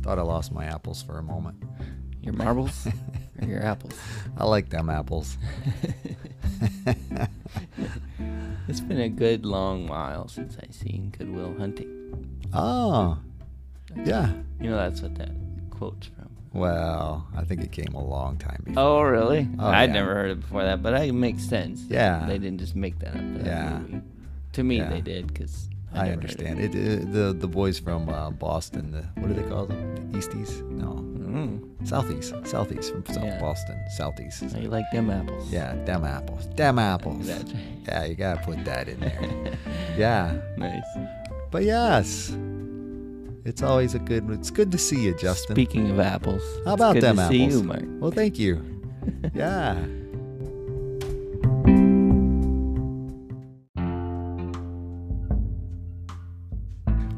Thought I lost my apples for a moment. Your marbles or your apples? I like them apples. It's been a good long while since I seen Good Will Hunting. Oh, yeah. You know, that's what that quote's from. Well, I think it came a long time before. Oh, really? Oh, I'd yeah. never heard it before that, but it makes sense. Yeah. They didn't just make that up for that Yeah. movie. To me, Yeah. they did, because I understand. The boys from Boston, what do they call them? The Easties? No. Southeast from South Yeah. Boston. Southeast. Oh, you like them apples. Yeah, them apples. Them apples. That's right. Yeah, you gotta put that in there. Yeah. Nice. But yes, it's good to see you, Justin. Speaking of apples, How about it's good them to apples? see you, Mark. Well, thank you. Yeah.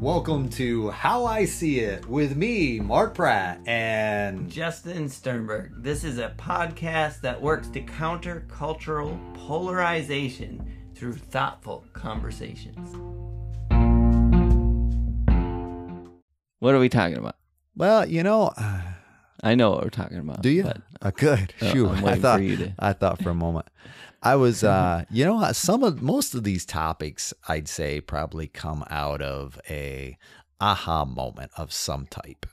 Welcome to How I See It with me, Mark Pratt, and Justin Sternberg. This is a podcast that works to counter cultural polarization through thoughtful conversations. What are we talking about? well, I know what we're talking about. do you? But Good. Shoot, I'm waiting for you to. I thought for a moment. I was, most of these topics, I'd say, probably come out of a aha moment of some type.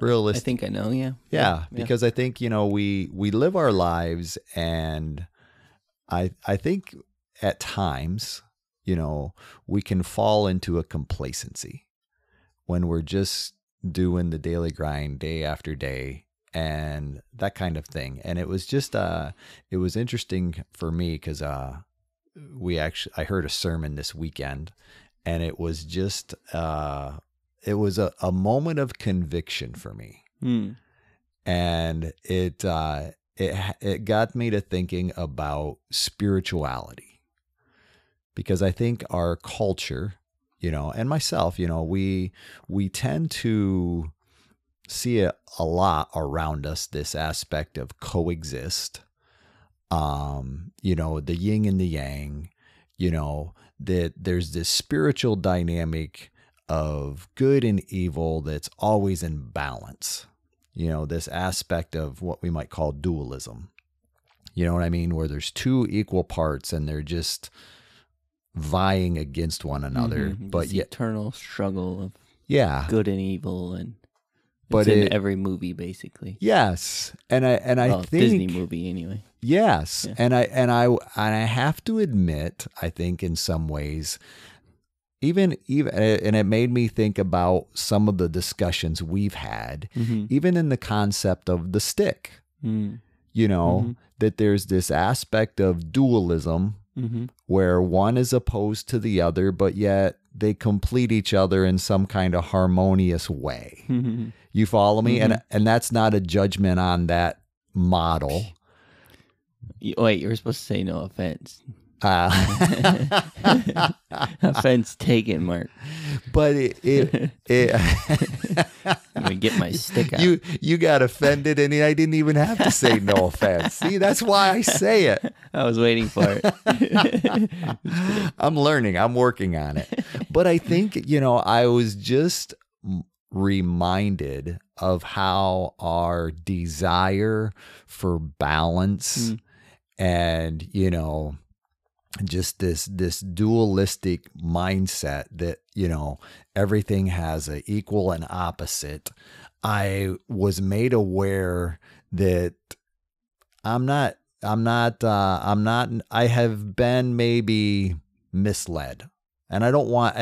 Realistic. I think I know, yeah. Yeah, because I think, we live our lives, and I think at times, we can fall into a complacency when we're just doing the daily grind day after day and that kind of thing. And it was just it was interesting for me because I heard a sermon this weekend, and it was just it was a moment of conviction for me. And it got me to thinking about spirituality, because I think our culture, and myself, we tend to see it a lot around us, this aspect of coexist, the yin and the yang, that there's this spiritual dynamic of good and evil that's always in balance, this aspect of what we might call dualism, you know what I mean, where there's two equal parts and they're just vying against one another, but yet eternal struggle of good and evil, and but it's in every movie basically. Yes, and I think Disney movie anyway. Yes, yeah. and I have to admit, I think in some ways, even and it made me think about some of the discussions we've had, even in the concept of the stick. That there's this aspect of dualism where one is opposed to the other, but yet they complete each other in some kind of harmonious way. You follow me? And that's not a judgment on that model. Wait, you were supposed to say no offense. Offense taken, Mark. But it I'm gonna get my stick out. You got offended, and I didn't even have to say no offense. See, that's why I say it. I was waiting for it. I'm learning. I'm working on it. But I think, I was just reminded of how our desire for balance and, just this dualistic mindset that, everything has an equal and opposite. I was made aware that I have been maybe misled. And I don't want,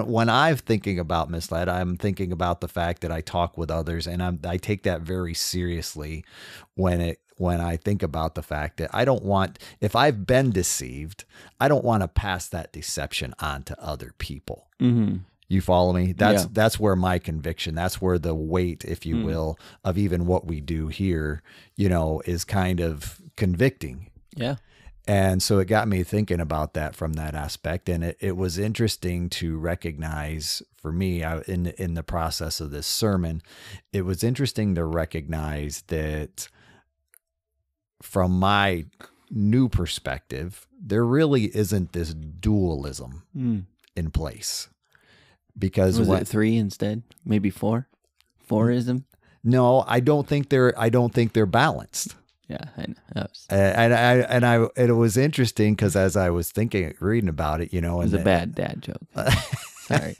when I'm thinking about misled, I'm thinking about the fact that I talk with others, and I take that very seriously when I think about the fact that I don't want, if I've been deceived, I don't want to pass that deception on to other people. You follow me? That's where my conviction, that's where the weight, if you will, of even what we do here, is kind of convicting. Yeah. And so it got me thinking about that from that aspect. And it was interesting to recognize for me in the process of this sermon, it was interesting to recognize that from my new perspective, there really isn't this dualism in place. because Was it 3 instead? Maybe 4? 4ism? No, I don't think they're balanced. Yeah, I know. And it was interesting because as I was reading about it, it was a bad dad joke. Sorry.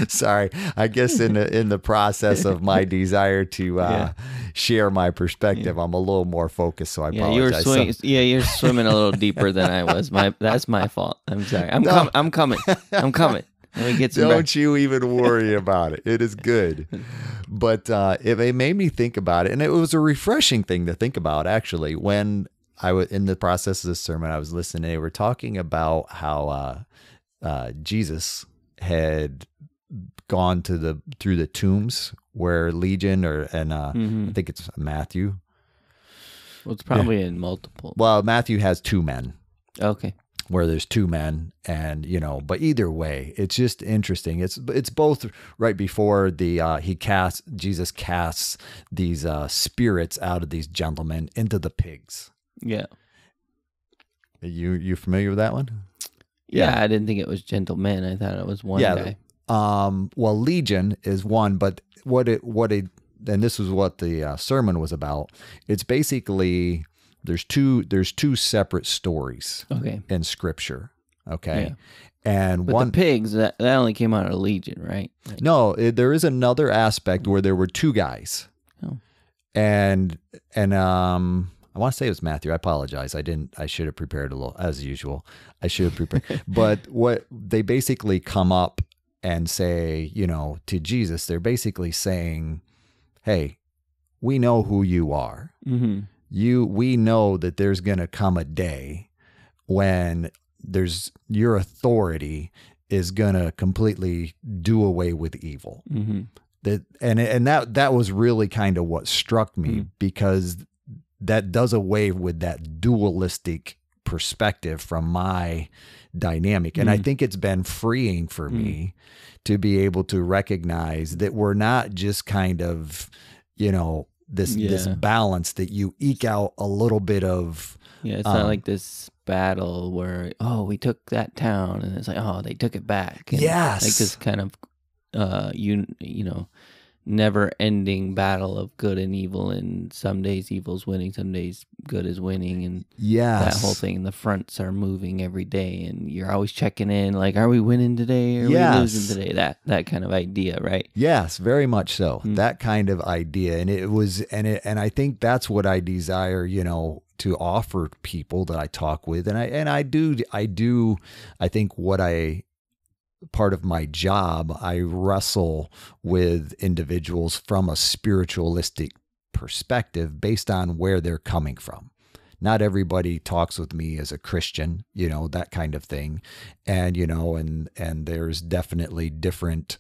Sorry. I guess in the process of my desire to share my perspective, I'm a little more focused. So I apologize. You're swimming a little deeper than I was. That's my fault. I'm sorry. I'm coming. Let me get some. Don't you even worry about it. It is good. But it made me think about it, and it was a refreshing thing to think about. Actually, when I was in the process of this sermon, I was listening. They were talking about how Jesus had gone through the tombs where Legion I think it's Matthew. Well, it's probably in multiple. Well, Matthew has 2 men. Okay. Where there's 2 men, and but either way, it's just interesting. It's both right before Jesus casts these spirits out of these gentlemen into the pigs. Yeah. You familiar with that one? Yeah, I didn't think it was gentlemen. I thought it was one guy. Well, Legion is one, but and this was what the sermon was about. It's basically there's two separate stories. Okay. In Scripture. Okay. Yeah. And but the pigs that only came out of Legion, right? No, there is another aspect where there were 2 guys. Oh. And I want to say it was Matthew. I apologize. I should have prepared a little, as usual. I should have prepared. But what they basically come up and say, to Jesus, they're basically saying, hey, we know who you are. Mm-hmm. We know that there's going to come a day when your authority is going to completely do away with evil. Mm-hmm. That was really kind of what struck me, because that does away with that dualistic perspective from my dynamic. And I think it's been freeing for me to be able to recognize that we're not just kind of, this balance that you eke out a little bit of. Yeah, it's not like this battle where, we took that town, and it's like, they took it back. And yes. Like this kind of, never-ending battle of good and evil, and some days evil's winning, some days good is winning, and that whole thing. And the fronts are moving every day, and you're always checking in, like, are we winning today? Are we losing today? That kind of idea, right? Yes, very much so. That kind of idea, and and I think that's what I desire, to offer people that I talk with, and I think part of my job, I wrestle with individuals from a spiritualistic perspective based on where they're coming from. Not everybody talks with me as a Christian, that kind of thing. And, and there's definitely different,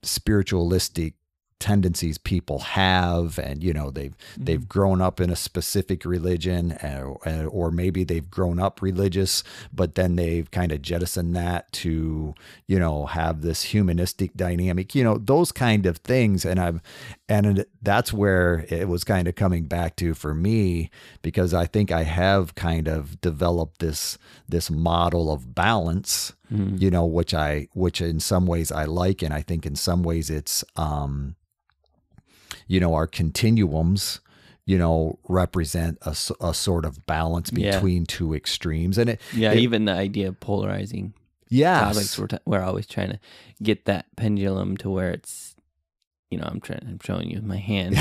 spiritualistic tendencies people have, and they've grown up in a specific religion, or maybe they've grown up religious, but then they've kind of jettisoned that to have this humanistic dynamic, those kind of things. And that's where it was kind of coming back to for me, because I think I have kind of developed this model of balance, which in some ways I like, and I think in some ways it's our continuums, represent a sort of balance between 2 extremes. And even the idea of polarizing topics, we're always trying to get that pendulum to where it's, I'm showing you my hand,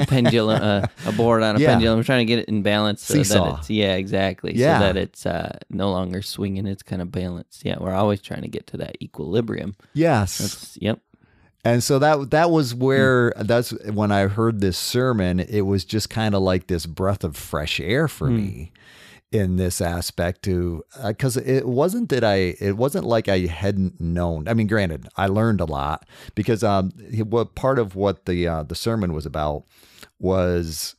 pendulum, a board on a pendulum. I'm trying to get it in balance so Seesaw. that it's, exactly. So that it's no longer swinging, it's kind of balanced. Yeah, we're always trying to get to that equilibrium. Yes. Yep. And so that was where, that's when I heard this sermon, it was just kind of like this breath of fresh air for me in this aspect too, because it wasn't like I hadn't known. I mean, granted, I learned a lot, because what part of what the sermon was about was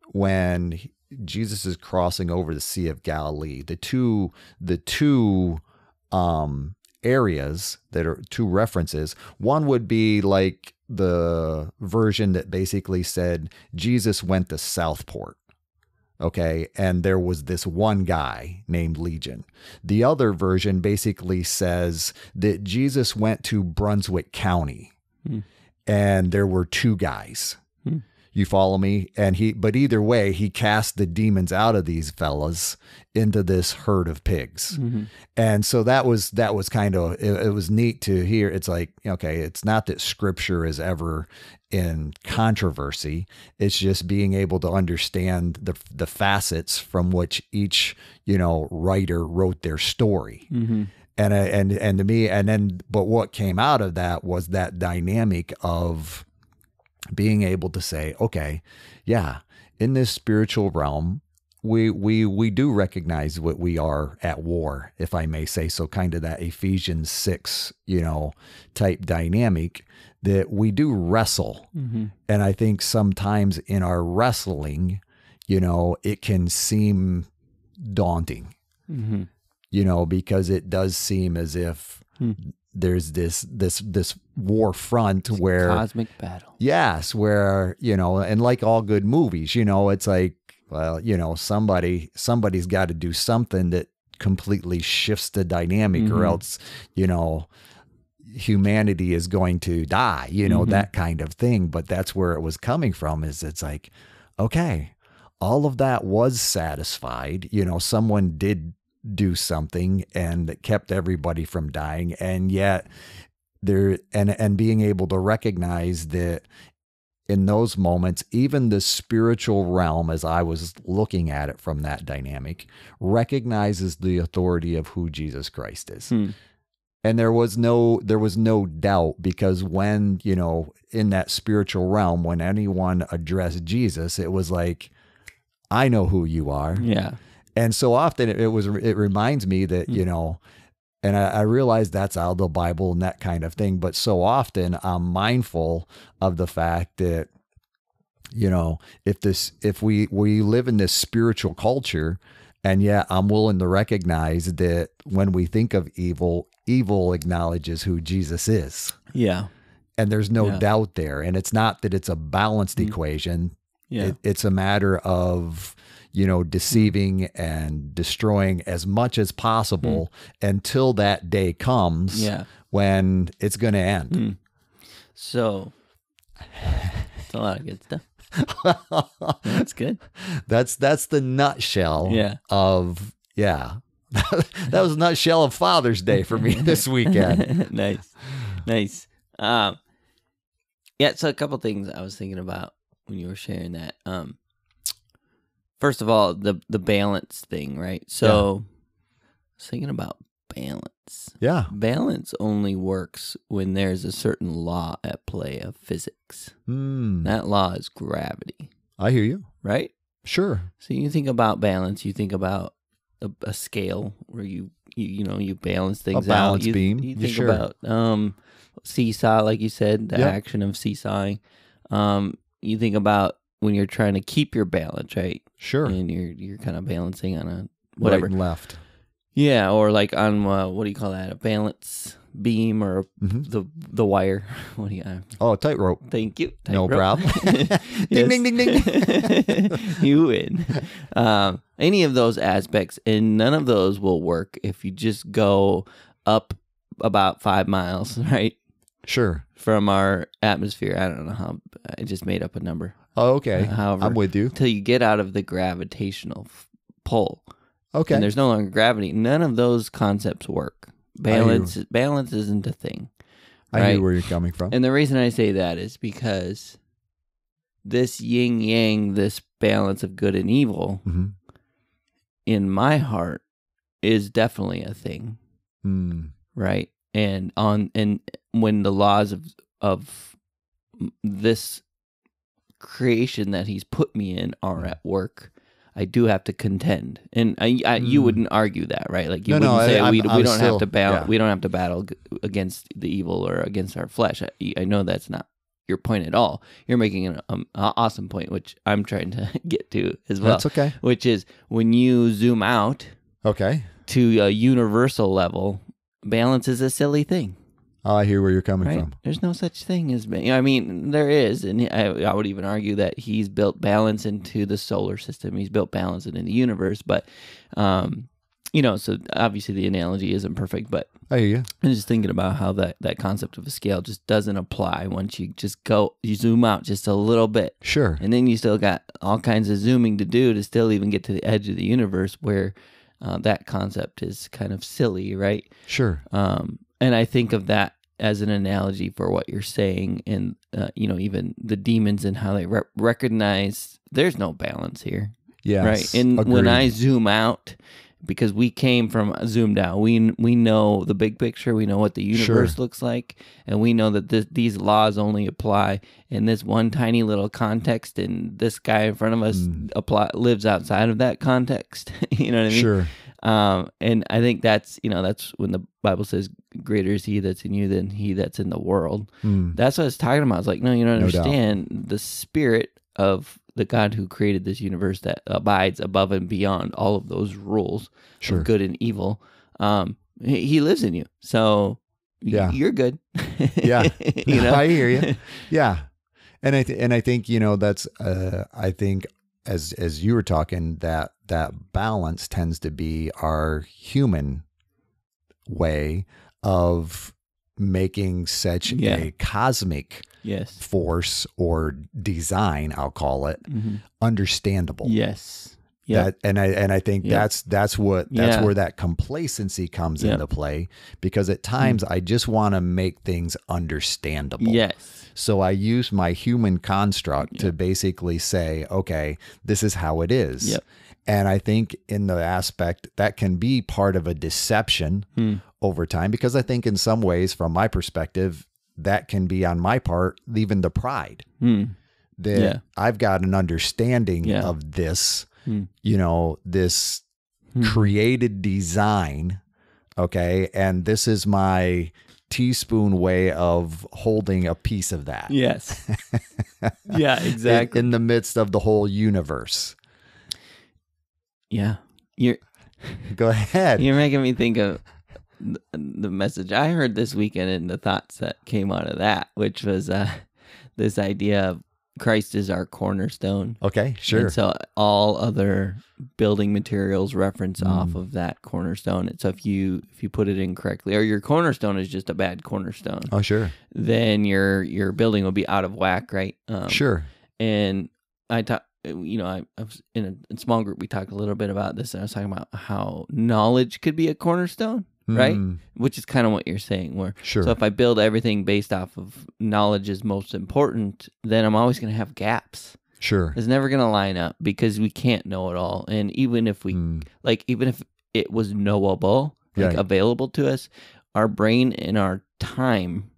when Jesus is crossing over the Sea of Galilee, the two areas that are 2 references. One would be like the version that basically said Jesus went to Southport. Okay. And there was this one guy named Legion. The other version basically says that Jesus went to Brunswick County and there were 2 guys. You follow me? And but either way, he cast the demons out of these fellas into this herd of pigs. And so that was kind of, it was neat to hear. It's like, okay, it's not that scripture is ever in controversy. It's just being able to understand the facets from which each, writer wrote their story. And to me, but what came out of that was that dynamic of being able to say, okay, yeah, in this spiritual realm, we do recognize what we are at war, if I may say so, kind of that Ephesians 6, type dynamic that we do wrestle. And I think sometimes in our wrestling, it can seem daunting, because it does seem as if there's this war front where cosmic battle. Yes, where, and like all good movies, it's like, well, somebody's got to do something that completely shifts the dynamic or else, humanity is going to die, that kind of thing. But that's where it was coming from, is it's like, okay, all of that was satisfied. Someone did do something and that kept everybody from dying. And yet and being able to recognize that in those moments, even the spiritual realm, as I was looking at it from that dynamic, recognizes the authority of who Jesus Christ is. And there was no doubt, because when, in that spiritual realm, when anyone addressed Jesus, it was like, I know who you are. Yeah. And so often it reminds me that, and I realize that's out of the Bible and that kind of thing, but so often I'm mindful of the fact that, if we live in this spiritual culture, and yet I'm willing to recognize that when we think of evil acknowledges who Jesus is. Yeah. And there's no doubt there. And it's not that it's a balanced equation. Yeah. It's a matter of, deceiving and destroying as much as possible until that day comes when it's going to end. So it's a lot of good stuff. That's good. That's the nutshell of, that was a nutshell of Father's Day for me this weekend. Nice. So a couple things I was thinking about when you were sharing that. First of all, the balance thing, right? So I was thinking about balance. Yeah. Balance only works when there's a certain law at play of physics. That law is gravity. I hear you. Right? Sure. So you think about balance, you think about a scale where you balance things out. A balance beam. You think about seesaw, like you said, the action of seesawing. You think about when you're trying to keep your balance, right? Sure. And you're kind of balancing on a whatever. Right and left. Yeah, or like on what do you call that? A balance beam or the wire. What do you? Tightrope. Thank you. No problem. Ding ding ding ding. You win. Any of those aspects, and none of those will work if you just go up about 5 miles, right? Sure. From our atmosphere. I don't know how. I just made up a number. Oh, okay. However, I'm with you. Till you get out of the gravitational pull. Okay. And there's no longer gravity. None of those concepts work. Balance isn't a thing. Right? I knew where you're coming from. And the reason I say that is because this yin yang, this balance of good and evil, in my heart, is definitely a thing. Right? And when the laws of this creation that he's put me in are at work, I do have to contend, and you wouldn't argue that, right? Like you wouldn't say we don't have to battle. We don't have to battle against the evil or against our flesh. I know that's not your point at all. You're making an awesome point, which I'm trying to get to as well. That's okay. Which is when you zoom out, to a universal level, balance is a silly thing. Oh, I hear where you're coming right? from. There's no such thing as, I mean, there is, and I would even argue that he's built balance into the solar system. He's built balance into the universe, but, so obviously the analogy isn't perfect, but I hear you. I'm just thinking about how that concept of a scale just doesn't apply once you you zoom out just a little bit. Sure. And then you still got all kinds of zooming to do to still even get to the edge of the universe where that concept is kind of silly, right? Sure. And I think of that as an analogy for what you're saying, and even the demons and how they recognize there's no balance here. Yes, right. And agreed. when I zoom out, because we came from zoomed out, we know the big picture. We know what the universe looks like, and we know that these laws only apply in this one tiny little context, and this guy in front of us lives outside of that context. You know what I mean? Sure. And I think that's when the Bible says, greater is he that's in you than he that's in the world. That's what it's talking about. It's like, no, you don't understand the spirit of the God who created this universe that abides above and beyond all of those rules of good and evil. He lives in you. So you're good. Yeah. I hear you. Yeah. And I think, that's, I think as you were talking, that balance tends to be our human way of making such a cosmic force or design, I'll call it, understandable. Yes. Yeah. And I think that's where that complacency comes into play, because at times I just want to make things understandable. Yes. So I use my human construct to basically say, okay, this is how it is. Yep. And I think in the aspect that can be part of a deception over time, because I think in some ways, from my perspective, that can be on my part, even the pride that I've got an understanding of this, this created design. Okay. And this is my teaspoon way of holding a piece of that. Yes. Yeah, exactly. In the midst of the whole universe. Yeah. Go ahead. You're making me think of the message I heard this weekend and the thoughts that came out of that, which was this idea of Christ is our cornerstone. Okay, sure. And so all other building materials reference off of that cornerstone. And so if you put it in correctly, or your cornerstone is just a bad cornerstone, sure, then your building will be out of whack, right? Sure. And I was in a small group. We talked a little bit about this, and I was talking about how knowledge could be a cornerstone, right? Which is kind of what you're saying. So if I build everything based off of knowledge is most important, then I'm always going to have gaps. Sure, it's never going to line up because we can't know it all. And even if we even if it was knowable, available to us, our brain and our time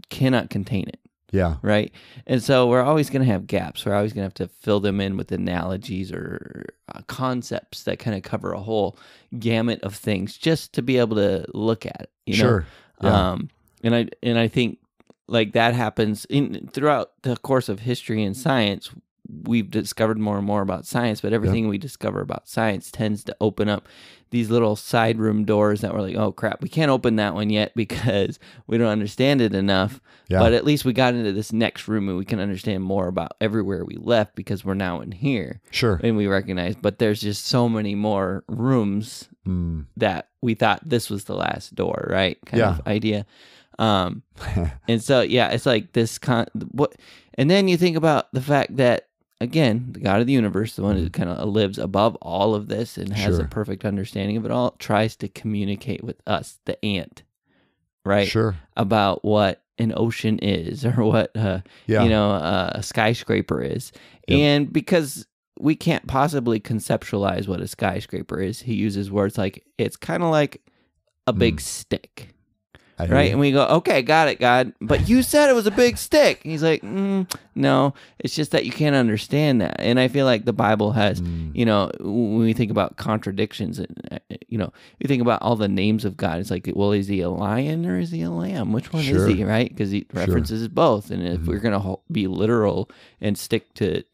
cannot contain it. Yeah. Right. And so we're always going to have gaps. We're always going to have to fill them in with analogies or concepts that kind of cover a whole gamut of things just to be able to look at it. Sure. Yeah. And I think like that happens throughout the course of history and science. We've discovered more and more about science, but everything we discover about science tends to open up these little side room doors that we're like, oh crap, we can't open that one yet because we don't understand it enough. Yeah. But at least we got into this next room and we can understand more about everywhere we left because we're now in here. Sure. And we recognize, but there's just so many more rooms that we thought this was the last door, right? Kind of idea. And so, it's like this and then you think about the fact that, again, the God of the universe, the one who kind of lives above all of this and has a perfect understanding of it all, tries to communicate with us, the ant, right? Sure. About what an ocean is or what, a skyscraper is. Yep. And because we can't possibly conceptualize what a skyscraper is, he uses words like, it's kind of like a big stick. Right? And we go, okay, got it, God. But you said it was a big stick. And he's like, no, it's just that you can't understand that. And I feel like the Bible has, when we think about contradictions, you think about all the names of God. It's like, well, is he a lion or is he a lamb? Which one is he, right? Because he references both. And if we're going to be literal and stick to,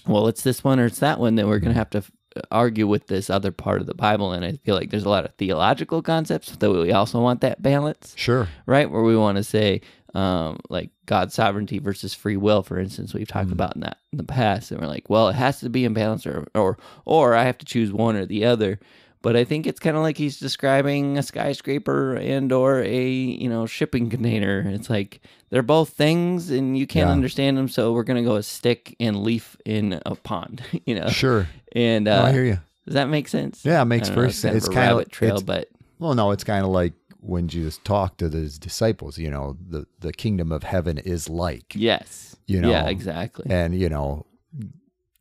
well, it's this one or it's that one, then we're going to have to argue with this other part of the Bible, and I feel like there's a lot of theological concepts that we also want that balance. Sure. Right? Where we want to say, like God's sovereignty versus free will, for instance, we've talked about in the past, and we're like, well, it has to be in balance, or I have to choose one or the other. But I think it's kind of like he's describing a skyscraper and or a shipping container. It's like they're both things, and you can't understand them. So we're gonna go a stick and leaf in a pond. Sure. And I hear you. Does that make sense? Yeah, it makes perfect sense. It's kind of a rabbit trail, but no, it's kind of like when Jesus talked to his disciples. The kingdom of heaven is like. Yes. Yeah, exactly. And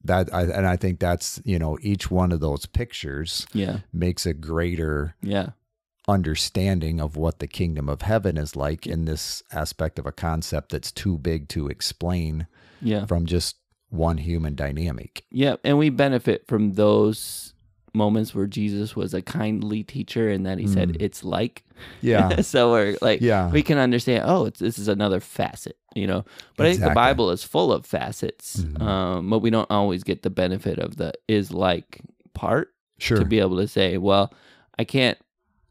I think that's, each one of those pictures makes a greater understanding of what the kingdom of heaven is like in this aspect of a concept that's too big to explain from just one human dynamic. Yeah, and we benefit from those moments where Jesus was a kindly teacher and that he said it's like. Yeah. So we're like, we can understand, this is another facet, But exactly. I think the Bible is full of facets, but we don't always get the benefit of the is like part to be able to say, well, I can't,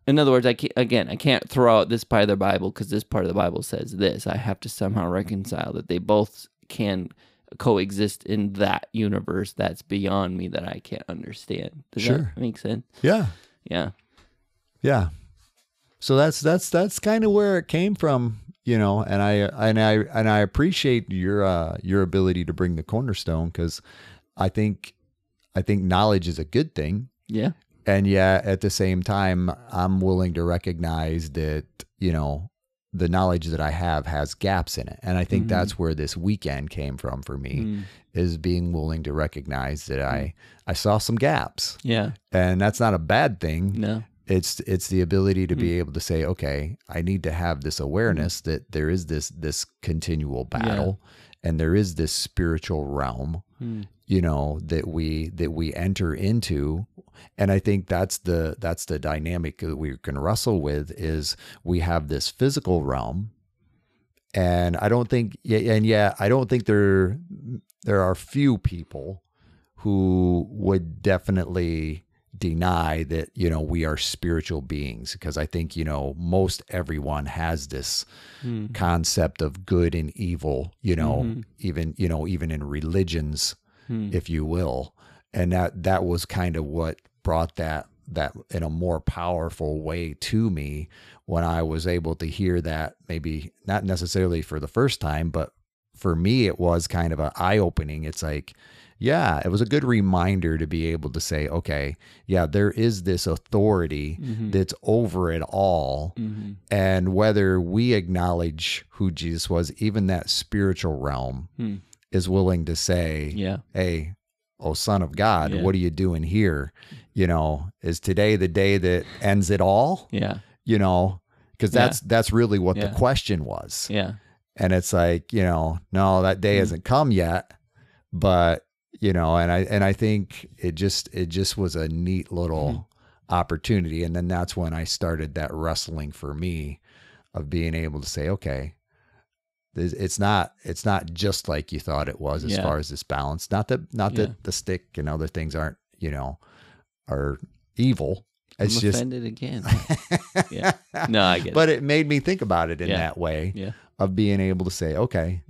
in other words, I can't throw out this part of the Bible because this part of the Bible says this. I have to somehow reconcile that they both can coexist in that universe that's beyond me that I can't understand. Does that make sense? Yeah. Yeah. Yeah. So that's kind of where it came from, and I appreciate your ability to bring the cornerstone, because I think knowledge is a good thing. Yeah. And at the same time, I'm willing to recognize that, the knowledge that I have has gaps in it. And I think that's where this weekend came from for me, is being willing to recognize that I saw some gaps. Yeah. And that's not a bad thing. No. It's the ability to be able to say, okay, I need to have this awareness that there is this continual battle, and there is this spiritual realm, that we enter into. And I think that's the dynamic that we can wrestle with, is we have this physical realm, and I don't think there are few people who would definitely deny that, we are spiritual beings, because I think, most everyone has this concept of good and evil, even in religions, if you will. And that was kind of what brought that in a more powerful way to me when I was able to hear that, maybe not necessarily for the first time, but for me, it was kind of an eye-opening. It's like, it was a good reminder to be able to say, okay, there is this authority that's over it all. And whether we acknowledge who Jesus was, even that spiritual realm is willing to say, hey, oh, Son of God, what are you doing here? Is today the day that ends it all? Yeah. Because that's really what the question was. Yeah. And it's like, no, that day hasn't come yet, but and I think it just was a neat little opportunity. And then that's when I started that wrestling for me of being able to say, okay, it's not just like you thought it was as far as this balance. Not that the stick and other things aren't, are evil. It's I'm offended again. No, I get it. But it made me think about it in that way of being able to say, okay,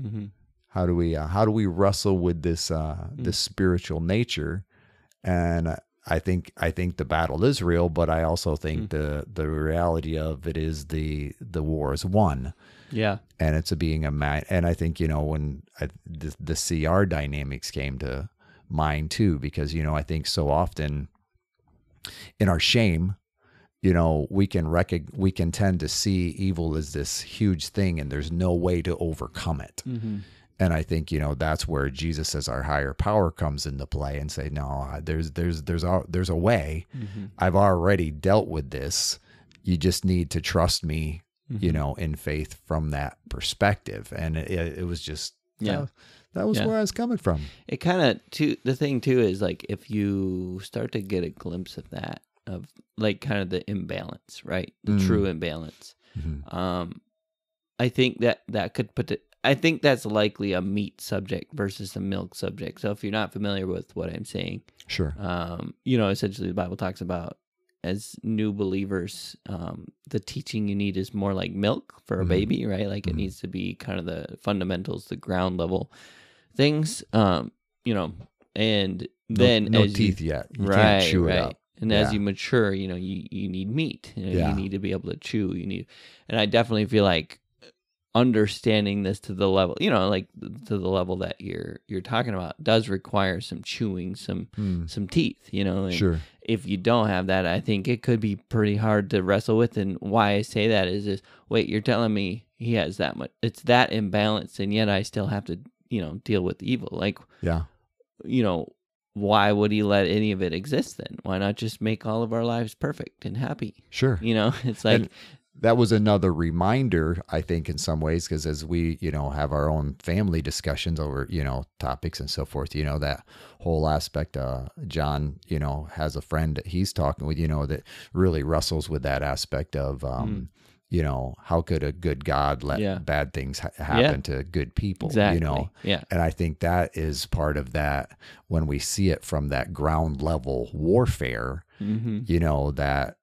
how do we wrestle with this this spiritual nature? And I think the battle is real, but I also think the reality of it is the war is won. Yeah. And it's being a man. And I think, when the CR dynamics came to mind too, because, I think so often in our shame, we can tend to see evil as this huge thing, and there's no way to overcome it. And I think, that's where Jesus as our higher power comes into play and say, no, there's a way. I've already dealt with this. You just need to trust me, in faith from that perspective. And it was just, that was where I was coming from. It kind of, the thing too is like, if you start to get a glimpse of that, of like kind of the imbalance, right? The true imbalance. I think that could put I think that's likely a meat subject versus a milk subject. So if you're not familiar with what I'm saying, sure. Essentially the Bible talks about as new believers, the teaching you need is more like milk for a baby, right? Like it needs to be kind of the fundamentals, the ground level things, and then no teeth yet. You can't chew it up. And as you mature, you need meat. You need to be able to chew. And I definitely feel like understanding this to the level, like to the level that you're talking about, does require some chewing, some teeth. And sure. If you don't have that, I think it could be pretty hard to wrestle with. And why I say that is wait, you're telling me he has that much? It's that imbalance, and yet I still have to, deal with evil. Like, why would he let any of it exist then? Why not just make all of our lives perfect and happy? Sure. It's like... And that was another reminder, I think, in some ways, because as we, have our own family discussions over, topics and so forth, that whole aspect, John, has a friend that he's talking with, that really wrestles with that aspect of, how could a good God let bad things happen to good people, Exactly. And I think that is part of that when we see it from that ground level warfare, that,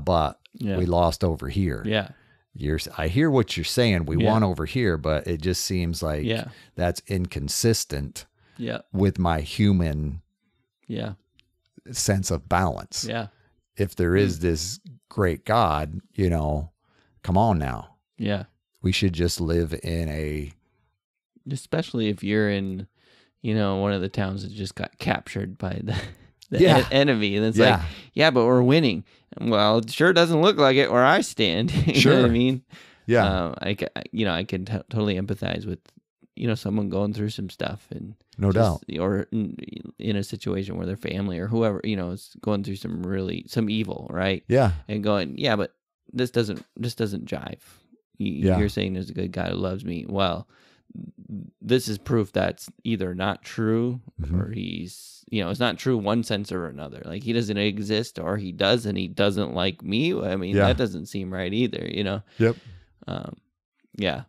but we lost over here. Yeah. I hear what you're saying. We won over here, but it just seems like that's inconsistent with my human sense of balance. Yeah. If there is this great God, come on now. Yeah. We should just live in a... Especially if you're in, one of the towns that just got captured by the enemy. And it's like, but we're winning. Well, it sure doesn't look like it where I stand. You know what I mean? Yeah. I can totally empathize with, someone going through some stuff and no doubt, or in a situation where their family or whoever, is going through some evil, right? Yeah. And going, but this doesn't jive. You're saying there's a good God who loves me. Well, this is proof that's either not true or he's, it's not true one sense or another. Like he doesn't exist or he does and he doesn't like me. I mean, that doesn't seem right either, Yep.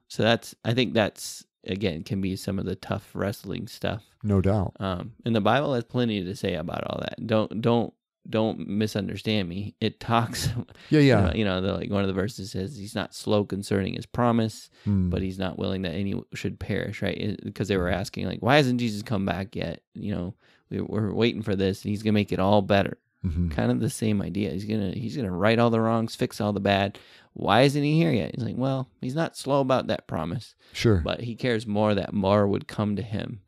So I think that's, again, can be some of the tough wrestling stuff. No doubt. And the Bible has plenty to say about all that. Don't misunderstand me. It talks, like one of the verses says he's not slow concerning his promise, but he's not willing that any should perish, right? Because they were asking, like, why hasn't Jesus come back yet? We're waiting for this, and he's gonna make it all better. Kind of the same idea. He's gonna right all the wrongs, fix all the bad. Why isn't he here yet? He's like, well, he's not slow about that promise. Sure, but he cares more that more would come to him,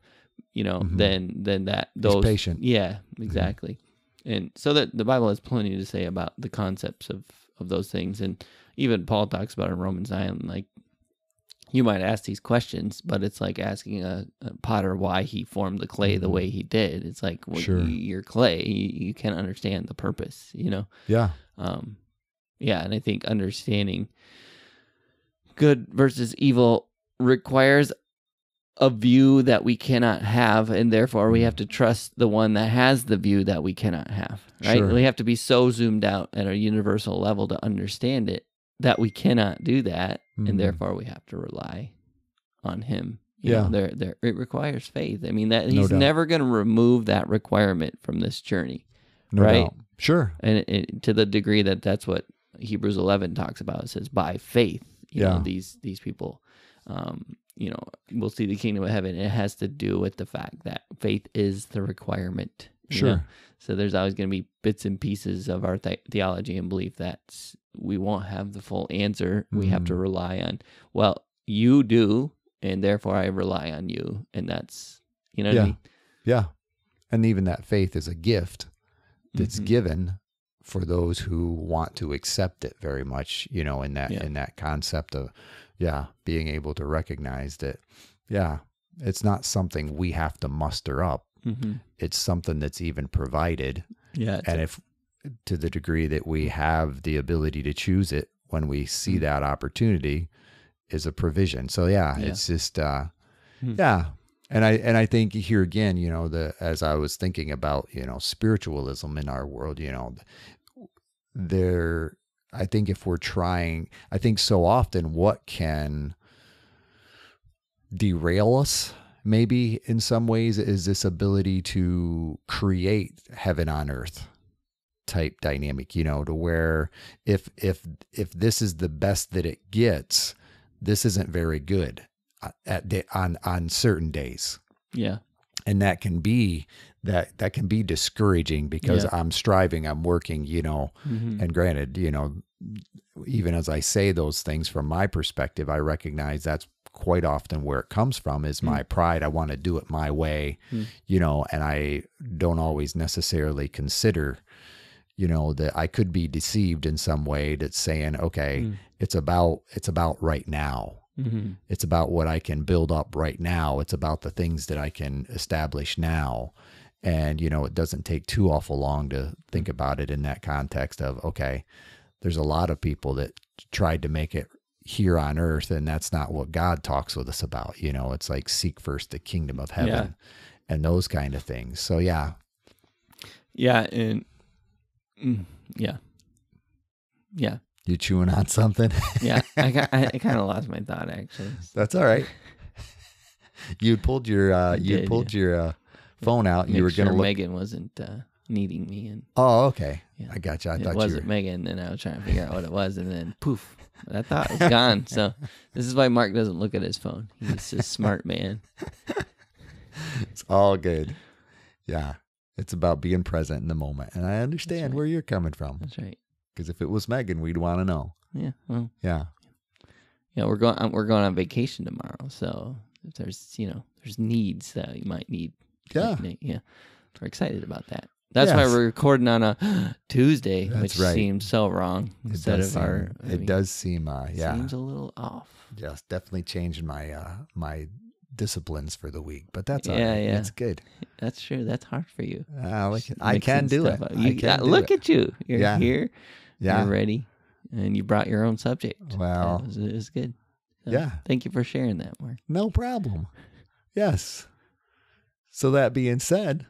than that. He's patient. Yeah, exactly. And so that the Bible has plenty to say about the concepts of those things. And even Paul talks about in Romans 9, like, you might ask these questions, but it's like asking a potter why he formed the clay the way he did. It's like, well, you're clay. You can't understand the purpose, Yeah. And I think understanding good versus evil requires a view that we cannot have, and therefore we have to trust the one that has the view that we cannot have, right? Sure. We have to be so zoomed out at a universal level to understand it that we cannot do that, and therefore we have to rely on him. You know, it requires faith. I mean, that he's never going to remove that requirement from this journey, right? Doubt. Sure. And to the degree that that's what Hebrews 11 talks about. It says, by faith, you know, these people, we'll see the kingdom of heaven. It has to do with the fact that faith is the requirement. Sure. You know? So there's always going to be bits and pieces of our theology and belief that we won't have the full answer. We have to rely on, well, you do, and therefore I rely on you. And that's, you know what I mean? Yeah. And even that faith is a gift that's given for those who want to accept it very much, in that concept of, being able to recognize that, it's not something we have to muster up. It's something that's even provided. Yeah. And if to the degree that we have the ability to choose it when we see that opportunity is a provision. So it's just, And I think here again, as I was thinking about, spiritualism in our world, I think if we're trying, I think so often what can derail us, maybe in some ways, is this ability to create heaven on earth type dynamic, to where if this is the best that it gets, this isn't very good on certain days. Yeah. And that can be discouraging because I'm striving, I'm working, and granted, even as I say those things from my perspective, I recognize that's quite often where it comes from is my pride. I want to do it my way, and I don't always necessarily consider, that I could be deceived in some way that's saying, okay, it's about right now. Mm-hmm. It's about what I can build up right now. It's about the things that I can establish now. And, it doesn't take too awful long to think about it in that context of, okay, there's a lot of people that tried to make it here on earth, and that's not what God talks with us about. It's like seek first the kingdom of heaven and those kind of things. So, yeah. Yeah. And yeah. You chewing on something? Yeah, I kind of lost my thought actually. That's all right. You pulled your phone out, and you were going to look. Megan wasn't needing me, and oh, okay, I got you. I thought it wasn't Megan, and I was trying to figure out what it was, and then poof, that thought was gone. So this is why Mark doesn't look at his phone. He's a smart man. It's all good. Yeah, it's about being present in the moment, and I understand where you're coming from. That's right. Because if it was Megan, we'd want to know. Yeah. Well. Yeah. Yeah, we're going on vacation tomorrow, so if there's there's needs that you might need. Yeah. Yeah. We're excited about that. That's why we're recording on a Tuesday, which seems so wrong. It does seem seems a little off. Yes, definitely changing my my disciplines for the week, but that's all right. Yeah. It's good. That's true. That's hard for you. I can do it. Look at you. You're here. Yeah. You're ready. And you brought your own subject. Well, it was good. So yeah. Thank you for sharing that, Mark. No problem. Yes. So that being said,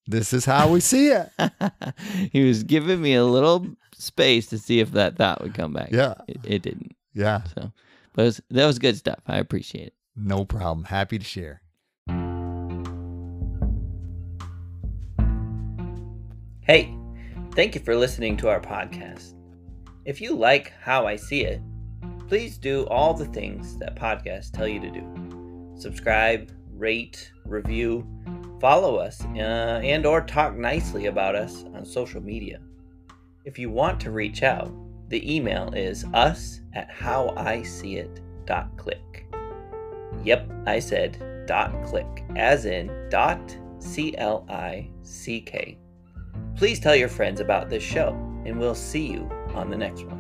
this is how we see it. He was giving me a little space to see if that thought would come back. Yeah. It didn't. Yeah. So, but that was good stuff. I appreciate it. No problem. Happy to share. Hey, thank you for listening to our podcast. If you like How I See It, please do all the things that podcasts tell you to do. Subscribe, rate, review, follow us, and or talk nicely about us on social media. If you want to reach out, the email is us@howiseeit.click. Yep, I said .click, as in .click. Please tell your friends about this show, and we'll see you on the next one.